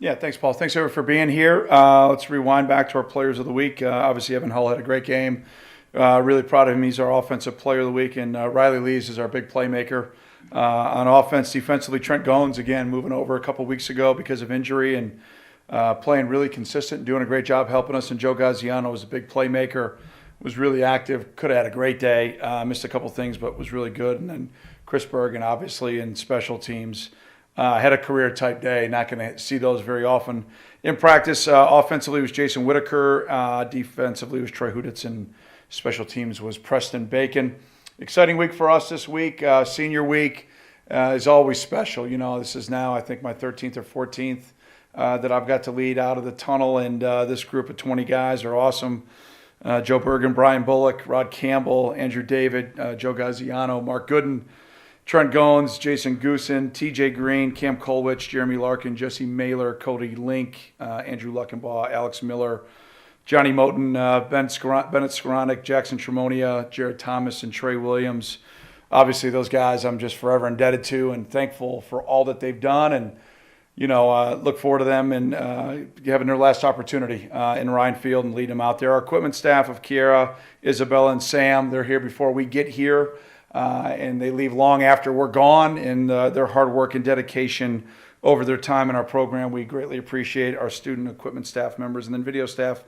Yeah, thanks, Paul. Thanks, everyone, for being here. Let's rewind back to our players of the week. Obviously, Evan Hull had a great game. Really proud of him. He's our offensive player of the week. And Riley Lees is our big playmaker. On offense, defensively, Trent Goins, again, moving over a couple weeks ago because of injury and playing really consistent and doing a great job helping us. And Joe Gaziano was a big playmaker, was really active, could have had a great day. Missed a couple things, but was really good. And then Chris Bergen, obviously, in special teams. Had a career type day. Not going to see those very often in practice. Offensively was Jason Whitaker. Defensively was Troy Huditz. And special teams was Preston Bacon. Exciting week for us this week. Senior week is always special. You know, this is now, I think, my 13th or 14th that I've got to lead out of the tunnel. And this group of 20 guys are awesome. Joe Bergen, Brian Bullock, Rod Campbell, Andrew David, Joe Gaziano, Mark Gooden, Trent Goins, Jason Goosen, TJ Green, Cam Kolwich, Jeremy Larkin, Jesse Mailer, Cody Link, Andrew Luckenbaugh, Alex Miller, Johnny Moten, Bennett Skoranek, Jackson Tremonia, Jared Thomas, and Trey Williams. Obviously, those guys I'm just forever indebted to and thankful for all that they've done. And, you know, look forward to them and having their last opportunity in Ryan Field and lead them out there. Our equipment staff of Kiera, Isabella, and Sam, they're here before we get here. And they leave long after we're gone, and their hard work and dedication over their time in our program, we greatly appreciate. Our student equipment staff members, and then video staff,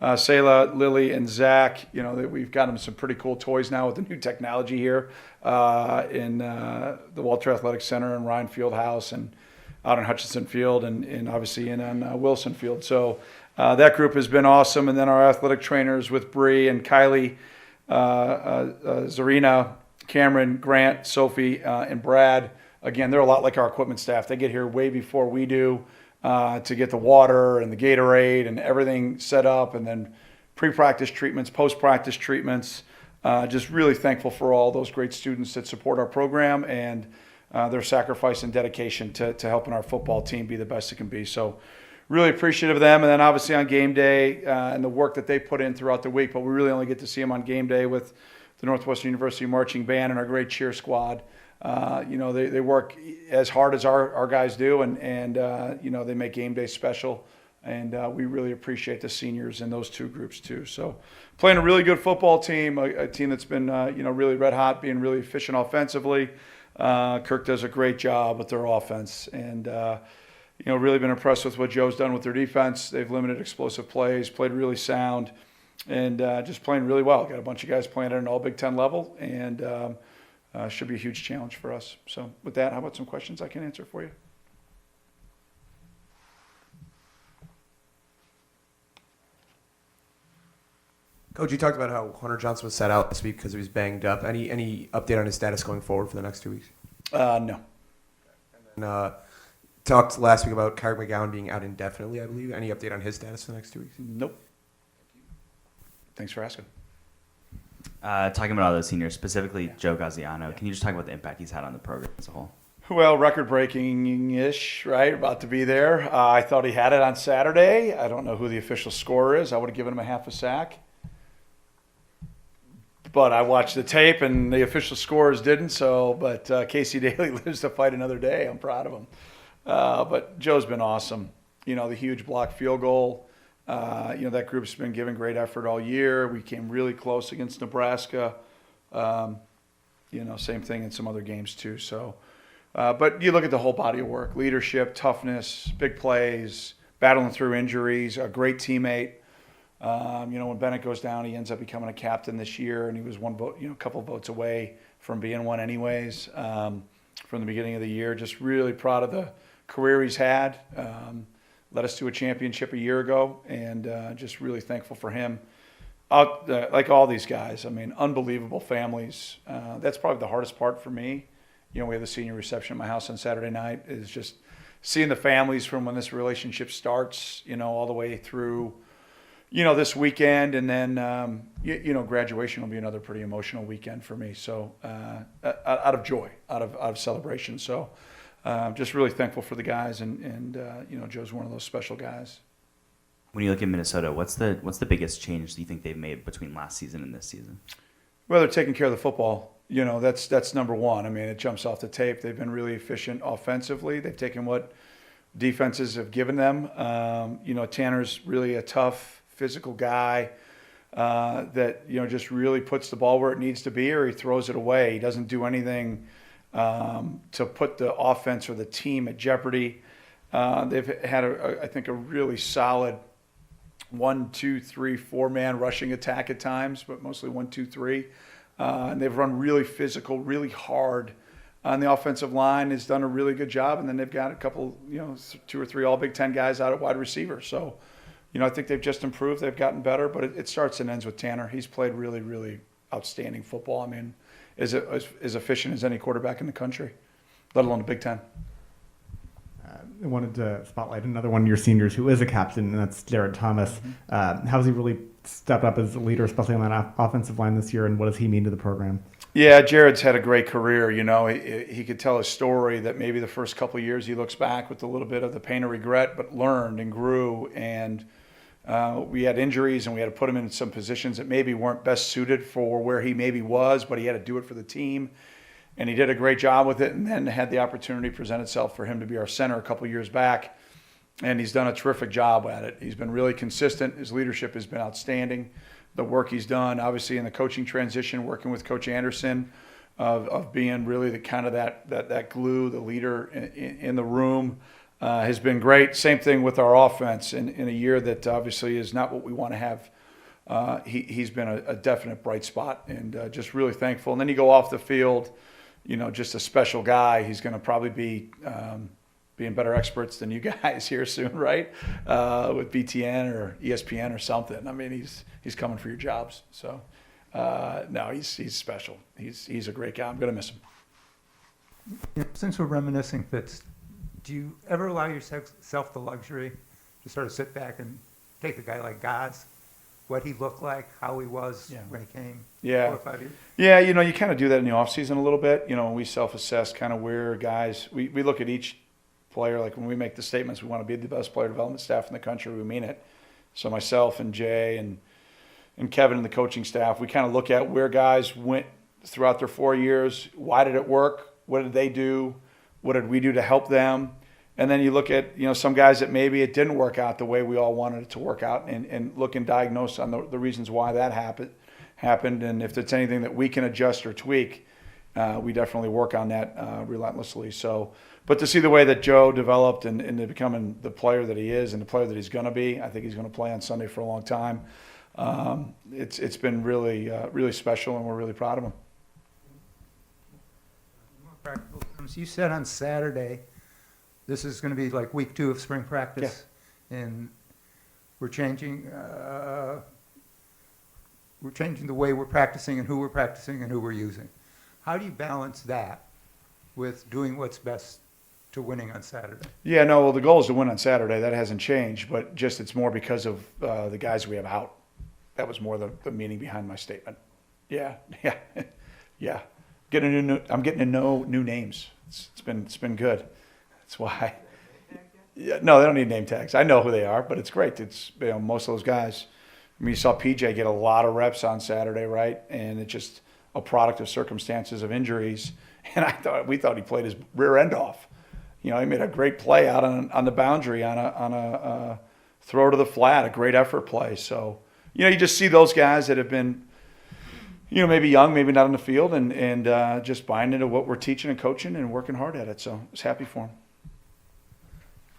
Sayla, Lily, and Zach. You know, we've got them some pretty cool toys now with the new technology here in the Walter Athletic Center and Ryan Field House and out in Hutchinson Field and obviously in on Wilson Field. So that group has been awesome. And then our athletic trainers with Bree and Kylie, Zarina, Cameron, Grant, Sophie, and Brad. Again, they're a lot like our equipment staff. They get here way before we do to get the water and the Gatorade and everything set up, and then pre-practice treatments, post-practice treatments. Just really thankful for all those great students that support our program and their sacrifice and dedication to helping our football team be the best it can be. So really appreciative of them. And then obviously on game day and the work that they put in throughout the week, but we really only get to see them on game day with the Northwestern University Marching Band and our great cheer squad. You know, they work as hard as our guys do, and you know, they make game day special. And we really appreciate the seniors in those two groups too. So playing a really good football team, a team that's been, you know, really red hot, being really efficient offensively. Kirk does a great job with their offense. And, you know, really been impressed with what Joe's done with their defense. They've limited explosive plays, played really sound, and just playing really well. Got a bunch of guys playing at an all Big Ten level, and should be a huge challenge for us. So with that, how about some questions I can answer for you? Coach, you talked about how Hunter Johnson was set out this week because he was banged up. Any update on his status going forward for the next 2 weeks? No. And talked last week about Kyrie McGowan being out indefinitely, I believe. Any update on his status for the next 2 weeks? Nope. Thanks for asking. Talking about all those seniors, specifically Joe Gaziano, can you just talk about the impact he's had on the program as a whole? Well, record-breaking-ish, right? About to be there. I thought he had it on Saturday. I don't know who the official scorer is. I would have given him a half a sack. But I watched the tape, and the official scorers didn't. So, but Casey Daly lives to fight another day. I'm proud of him. But Joe's been awesome. You know, the huge block field goal. You know, that group's been giving great effort all year. We came really close against Nebraska. You know, same thing in some other games too. So, but you look at the whole body of work: leadership, toughness, big plays, battling through injuries, a great teammate. You know, when Bennett goes down, he ends up becoming a captain this year, and he was one vote, you know, a couple votes away from being one anyways. From the beginning of the year, just really proud of the career he's had. Led us to a championship a year ago, and just really thankful for him. Like all these guys, I mean, unbelievable families. That's probably the hardest part for me. You know, we have the senior reception at my house on Saturday night, is just seeing the families from when this relationship starts, you know, all the way through, you know, this weekend. And then, you know, graduation will be another pretty emotional weekend for me. So out of joy, out of celebration. So just really thankful for the guys. And you know, Joe's one of those special guys. When you look at Minnesota, what's the biggest change do you think they've made between last season and this season? Well, they're taking care of the football. You know, that's number one. I mean, it jumps off the tape. They've been really efficient offensively. They've taken what defenses have given them. Tanner's really a tough, physical guy that just really puts the ball where it needs to be, or he throws it away. He doesn't do anything to put the offense or the team at jeopardy. They've had, I think, a really solid 1, 2, 3, 4-man rushing attack at times, but mostly 1, 2, 3. And they've run really physical, really hard. On the offensive line has done a really good job, and then they've got a couple, 2 or 3 all Big Ten guys out at wide receiver. So, I think they've just improved. They've gotten better, but it starts and ends with Tanner. He's played really, really outstanding football. I mean, as efficient as any quarterback in the country, let alone the Big Ten. I wanted to spotlight another one of your seniors who is a captain, and that's Jared Thomas. How's he really stepped up as a leader, especially on that offensive line this year, and what does he mean to the program? Yeah, Jared's had a great career. He could tell a story that maybe the first couple of years he looks back with a little bit of the pain of regret, but learned and grew. And we had injuries, and we had to put him in some positions that maybe weren't best suited for where he maybe was, but he had to do it for the team. And he did a great job with it, and then had the opportunity present itself for him to be our center a couple of years back. And he's done a terrific job at it. He's been really consistent. His leadership has been outstanding. The work he's done, obviously, in the coaching transition, working with Coach Anderson, of being really the kind of that glue, the leader in the room, has been great. Same thing with our offense in a year that obviously is not what we want to have. He's been a definite bright spot, and just really thankful. And then you go off the field, just a special guy. He's going to probably be being better experts than you guys here soon, right? With BTN or ESPN or something. I mean, he's coming for your jobs. So, no, he's special. He's a great guy. I'm going to miss him. Since we're reminiscing, Fitz, do you ever allow yourself the luxury to sort of sit back and take a guy like Gaz, what he looked like, how he was when he came 4 or 5 years? Yeah, you kind of do that in the offseason a little bit. We self-assess kind of where guys, we look at each player. Like when we make the statements, we want to be the best player development staff in the country, we mean it. So myself and Jay and Kevin and the coaching staff, we kind of look at where guys went throughout their 4 years. Why did it work? What did they do? What did we do to help them? And then you look at, some guys that maybe it didn't work out the way we all wanted it to work out, and look and diagnose on the reasons why that happened. And if there's anything that we can adjust or tweak, we definitely work on that relentlessly. So, but to see the way that Joe developed and into becoming the player that he is and the player that he's going to be, I think he's going to play on Sunday for a long time. It's been really, really special, and we're really proud of him. More practical terms. You said on Saturday, this is going to be like week 2 of spring practice, and we're changing the way we're practicing and who we're practicing and who we're using. How do you balance that with doing what's best to winning on Saturday? Yeah, no, well, the goal is to win on Saturday. That hasn't changed, but just it's more because of the guys we have out. That was more the meaning behind my statement. Yeah. I'm getting to know new names. It's been good. That's why. Yeah, no, they don't need name tags. I know who they are, but it's great. It's most of those guys. I mean, you saw PJ get a lot of reps on Saturday, right? And it's just a product of circumstances of injuries. And we thought he played his rear end off. He made a great play out on the boundary on a throw to the flat, a great effort play. So, you just see those guys that have been, maybe young, maybe not on the field, and just buying into what we're teaching and coaching and working hard at it. So I was happy for him.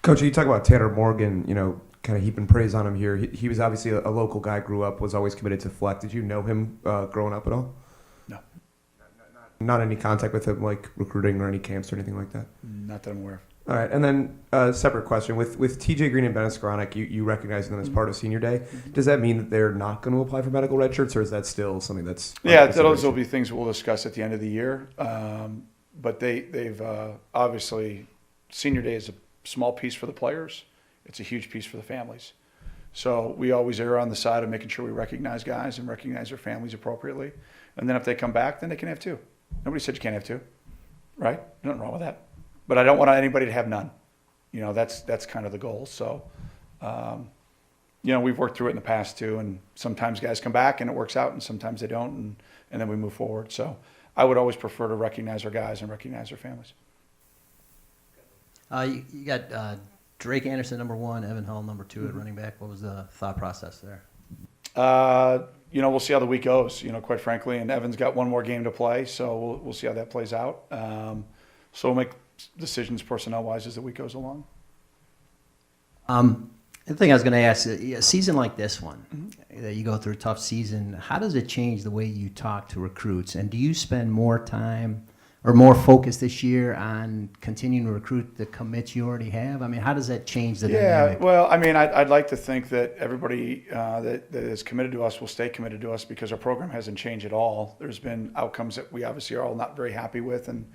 Coach, you talk about Tanner Morgan, kind of heaping praise on him here. He was obviously a local guy, grew up, was always committed to Fleck. Did you know him growing up at all? No. Not any contact with him, like recruiting or any camps or anything like that? Not that I'm aware of. All right, and then a separate question. With TJ Green and Bennett Skowronek, you recognizing them as part of senior day. Does that mean that they're not going to apply for medical red shirts, or is that still something that's... Yeah, those will be things we'll discuss at the end of the year. But they've obviously, senior day is a small piece for the players. It's a huge piece for the families. So we always err on the side of making sure we recognize guys and recognize their families appropriately. And then if they come back, then they can have 2. Nobody said you can't have 2, right? Nothing wrong with that. But I don't want anybody to have none. That's kind of the goal. So, we've worked through it in the past too, and sometimes guys come back and it works out, and sometimes they don't, and then we move forward. So I would always prefer to recognize our guys and recognize their families. You got Drake Anderson, number 1, Evan Hull, number 2 at running back. What was the thought process there? We'll see how the week goes, quite frankly. And Evan's got one more game to play, so we'll see how that plays out. So we'll make decisions personnel-wise as the week goes along. The thing I was going to ask, a season like this one, that you go through a tough season, how does it change the way you talk to recruits? And do you spend more time or more focus this year on continuing to recruit the commits you already have? I mean, how does that change the dynamic? Yeah, well, I mean, I'd like to think that everybody that is committed to us will stay committed to us because our program hasn't changed at all. There's been outcomes that we obviously are all not very happy with, and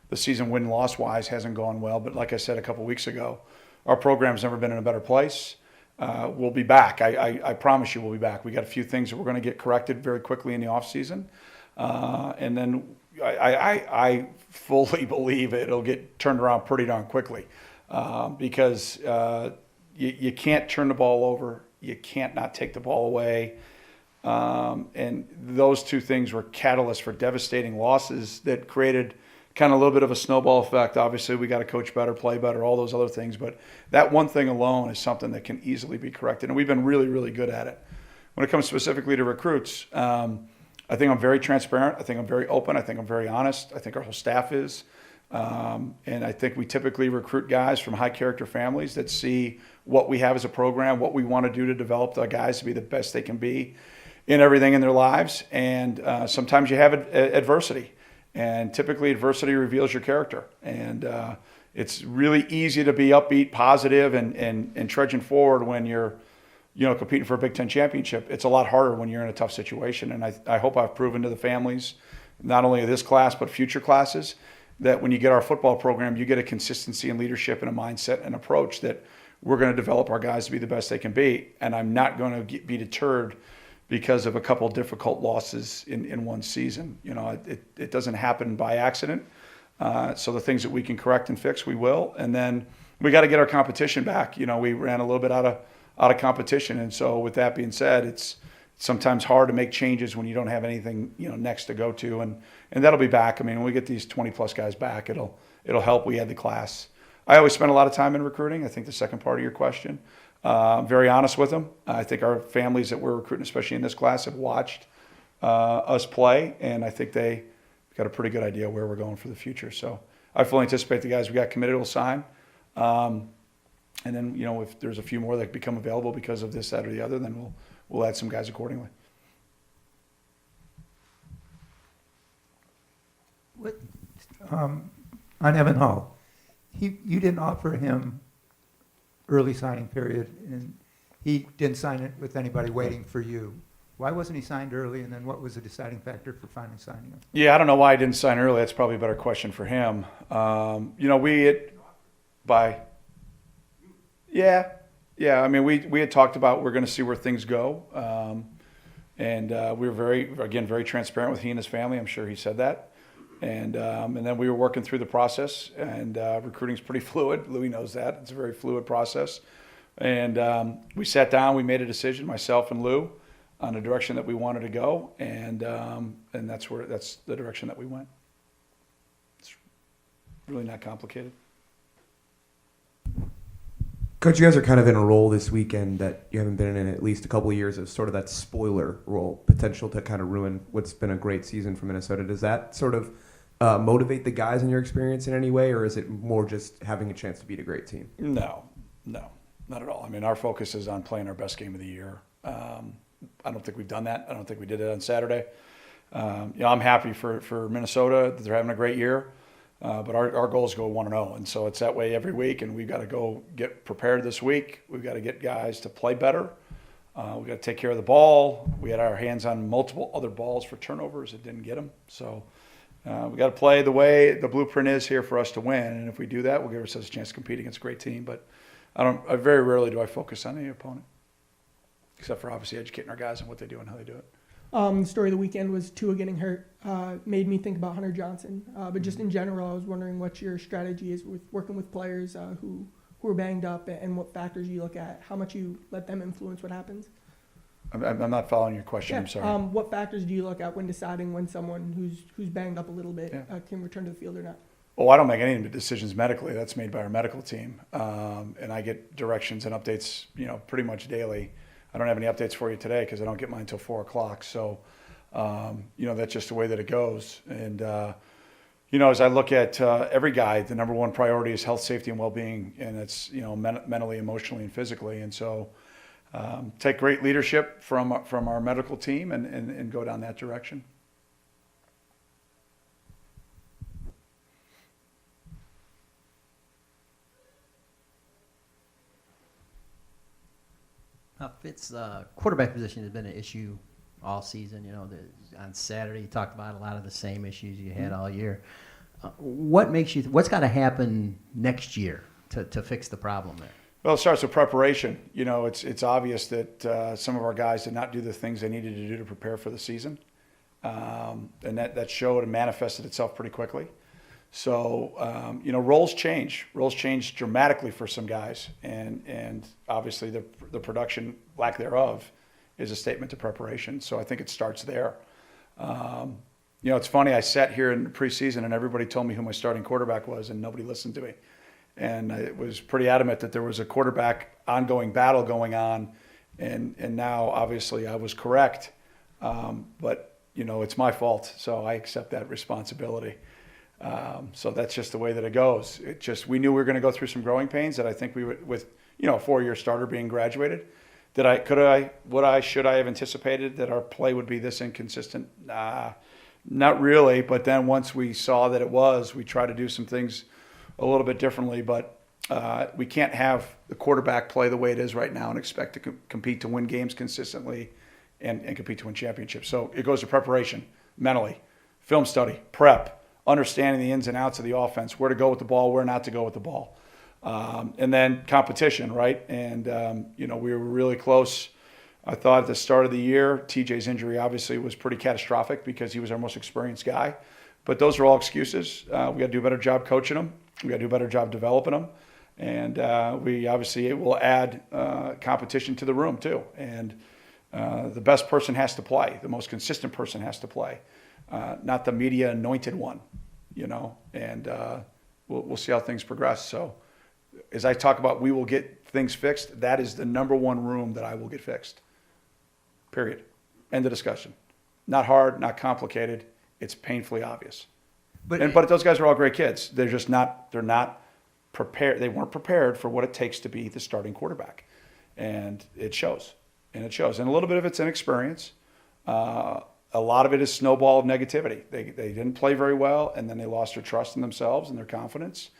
the season win-loss wise hasn't gone well. But like I said a couple weeks ago, our program's never been in a better place. We'll be back. I promise you we'll be back. We got a few things that we're going to get corrected very quickly in the off season. And then I fully believe it'll get turned around pretty darn quickly because you can't turn the ball over. You can't not take the ball away. And those two things were catalysts for devastating losses that created kind of a little bit of a snowball effect. Obviously, we got to coach better, play better, all those other things. But that one thing alone is something that can easily be corrected. And we've been really, really good at it. When it comes specifically to recruits, I think I'm very transparent. I think I'm very open. I think I'm very honest. I think our whole staff is. And I think we typically recruit guys from high character families that see what we have as a program, what we want to do to develop the guys to be the best they can be in everything in their lives. And sometimes you have adversity. And typically adversity reveals your character. And it's really easy to be upbeat, positive, and trudging forward when you're, competing for a Big Ten championship. It's a lot harder when you're in a tough situation. And I hope I've proven to the families, not only of this class, but future classes, that when you get our football program, you get a consistency in leadership and a mindset and approach that we're going to develop our guys to be the best they can be. And I'm not going to be deterred because of a couple of difficult losses in one season. It doesn't happen by accident. So the things that we can correct and fix, we will. And then we got to get our competition back. We ran a little bit out of competition. And so with that being said, it's sometimes hard to make changes when you don't have anything, next to go to. And that'll be back. I mean, when we get these 20 plus guys back, it'll help. We had the class. I always spend a lot of time in recruiting. I think the second part of your question. Very honest with them. I think our families that we're recruiting, especially in this class, have watched us play, and I think they got a pretty good idea where we're going for the future. So I fully anticipate the guys we got committed will sign. And then, if there's a few more that become available because of this, that, or the other, then we'll add some guys accordingly. On Evan Hull, you didn't offer him early signing period, and he didn't sign it with anybody waiting for you. Why wasn't he signed early, and then what was the deciding factor for finally signing him? Yeah, I don't know why I didn't sign early. That's probably a better question for him. I mean, we had talked about we're going to see where things go, and we were very transparent with he and his family. I'm sure he said that. And then we were working through the process, and recruiting's pretty fluid. Louis knows that. It's a very fluid process. And we sat down, we made a decision, myself and Lou, on the direction that we wanted to go, and that's the direction that we went. It's really not complicated. Coach, you guys are kind of in a role this weekend that you haven't been in at least a couple of years, of sort of that spoiler role, potential to kind of ruin what's been a great season for Minnesota. Does that sort of motivate the guys in your experience in any way, or is it more just having a chance to beat a great team? No, not at all. I mean, our focus is on playing our best game of the year. I don't think we've done that. I don't think we did it on Saturday. I'm happy for Minnesota that they're having a great year. But our goal is to go 1-0, and so it's that way every week. And we've got to go get prepared this week. We've got to get guys to play better. We've got to take care of the ball. We had our hands on multiple other balls for turnovers that didn't get them. So we got to play the way the blueprint is here for us to win. And if we do that, we'll give ourselves a chance to compete against a great team. But I very rarely do I focus on any opponent, except for obviously educating our guys on what they do and how they do it. The story of the weekend was Tua getting hurt. Made me think about Hunter Johnson. But just in general, I was wondering what your strategy is with working with players who are banged up, and what factors you look at, how much you let them influence what happens. I'm not following your question. Yeah. I'm sorry. What factors do you look at when deciding when someone who's banged up a little bit can return to the field or not? Oh, I don't make any decisions medically. That's made by our medical team. And I get directions and updates, pretty much daily. I don't have any updates for you today because I don't get mine until 4 o'clock. So, that's just the way that it goes. And, as I look at every guy, the number one priority is health, safety, and well-being. And it's, mentally, emotionally, and physically. And so take great leadership from our medical team and go down that direction. Fitz, quarterback position has been an issue all season. On Saturday you talked about a lot of the same issues you had all year. What's got to happen next year to fix the problem there? Well, it starts with preparation. It's obvious that some of our guys did not do the things they needed to do to prepare for the season, and that showed and manifested itself pretty quickly. So, roles change. Roles change dramatically for some guys, and obviously the production, lack thereof, is a statement to preparation. So I think it starts there. It's funny. I sat here in the preseason, and everybody told me who my starting quarterback was, and nobody listened to me. And I was pretty adamant that there was a quarterback ongoing battle going on, and now obviously I was correct. But it's my fault, so I accept that responsibility. So that's just the way that it goes. We knew we were going to go through some growing pains that I think we would, with, a 4-year starter being graduated. Should I have anticipated that our play would be this inconsistent? Not really. But then once we saw that it was, we tried to do some things a little bit differently. But we can't have the quarterback play the way it is right now and expect to compete to win games consistently and compete to win championships. So it goes to preparation, mentally, film study, prep, understanding the ins and outs of the offense, where to go with the ball, where not to go with the ball. And then competition, right? And, we were really close. I thought at the start of the year, TJ's injury obviously was pretty catastrophic because he was our most experienced guy. But those are all excuses. We got to do a better job coaching them. We got to do a better job developing them. And we obviously will add competition to the room too. And the best person has to play. The most consistent person has to play. Not the media anointed one, and we'll see how things progress. So as I talk about, we will get things fixed. That is the number one room that I will get fixed. Period. End of discussion. Not hard, not complicated. It's painfully obvious. But those guys are all great kids. They're just not prepared. They weren't prepared for what it takes to be the starting quarterback. And it shows. And a little bit of it's inexperience. A lot of it is snowball of negativity. They didn't play very well, and then they lost their trust in themselves and their confidence.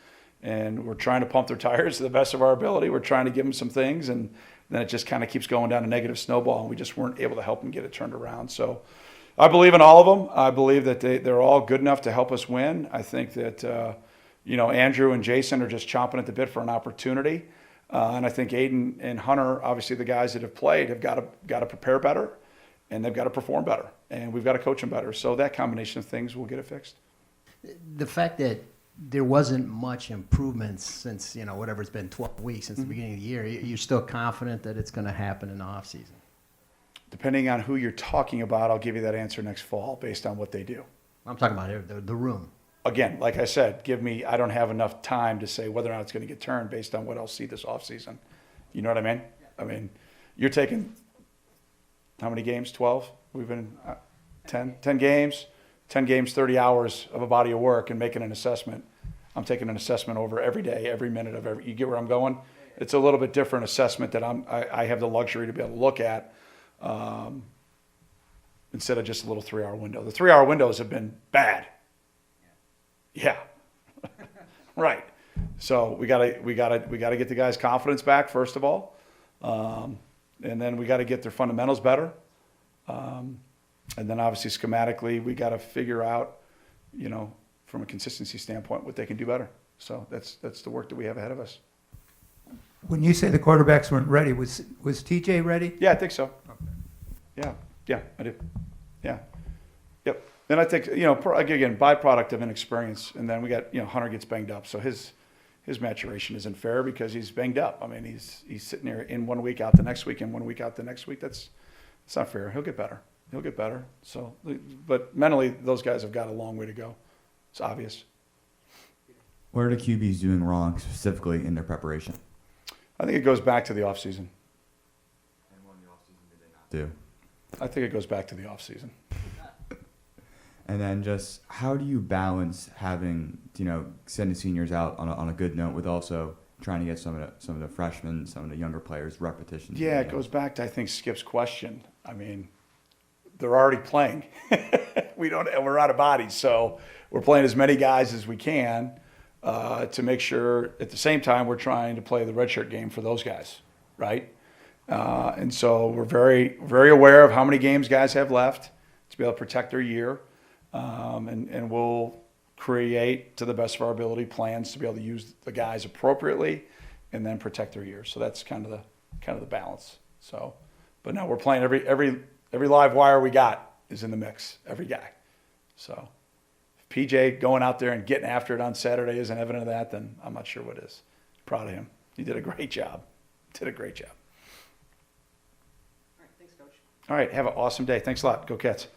And we're trying to pump their tires to the best of our ability. We're trying to give them some things, and then it just kind of keeps going down a negative snowball, and we just weren't able to help them get it turned around. So I believe in all of them. I believe that they're all good enough to help us win. I think that, Andrew and Jason are just chomping at the bit for an opportunity. And I think Aiden and Hunter, obviously the guys that have played, have got to prepare better. And they've got to perform better, and we've got to coach them better. So that combination of things will get it fixed. The fact that there wasn't much improvement since, whatever it's been 12 weeks since the beginning of the year, you're still confident that it's going to happen in the offseason? Depending on who you're talking about, I'll give you that answer next fall based on what they do. I'm talking about the room. Again, like I said, I don't have enough time to say whether or not it's going to get turned based on what I'll see this offseason. You know what I mean? I mean, you're taking – how many games? 12? We've been 10 games. 10 games, 30 hours of a body of work and making an assessment. I'm taking an assessment over every day, every minute of every – you get where I'm going? It's a little bit different assessment that I have the luxury to be able to look at instead of just a little 3-hour window. The 3-hour windows have been bad. Yeah. Right. So we gotta get the guys' confidence back, first of all. And then we got to get their fundamentals better. And then obviously schematically, we got to figure out, from a consistency standpoint, what they can do better. So that's the work that we have ahead of us. When you say the quarterbacks weren't ready, was TJ ready? Yeah, I think so. Okay. Yeah, I do. Yeah. Yep. Then I think, again, byproduct of inexperience. And then we got, Hunter gets banged up. So his maturation isn't fair because he's banged up. I mean, he's sitting there in 1 week, out the next week, and 1 week out the next week. It's not fair. He'll get better. So, but mentally, those guys have got a long way to go. It's obvious. What are the QBs doing wrong specifically in their preparation? I think it goes back to the offseason. And what in the offseason did they not do? I think it goes back to the offseason. And then just how do you balance having, sending seniors out on a good note with also trying to get some of the freshmen, some of the younger players repetitions? Yeah, it goes back to, I think, Skip's question. I mean, they're already playing. We're out of bodies, so we're playing as many guys as we can to make sure at the same time we're trying to play the redshirt game for those guys, right? And so we're very, very aware of how many games guys have left to be able to protect their year. And we'll create, to the best of our ability, plans to be able to use the guys appropriately and then protect their years. So that's kind of the balance. So, but no, we're playing every live wire we got is in the mix, every guy. So if PJ going out there and getting after it on Saturday isn't evident of that, then I'm not sure what is. Proud of him. He did a great job. All right, thanks, Coach. All right, have an awesome day. Thanks a lot. Go Cats.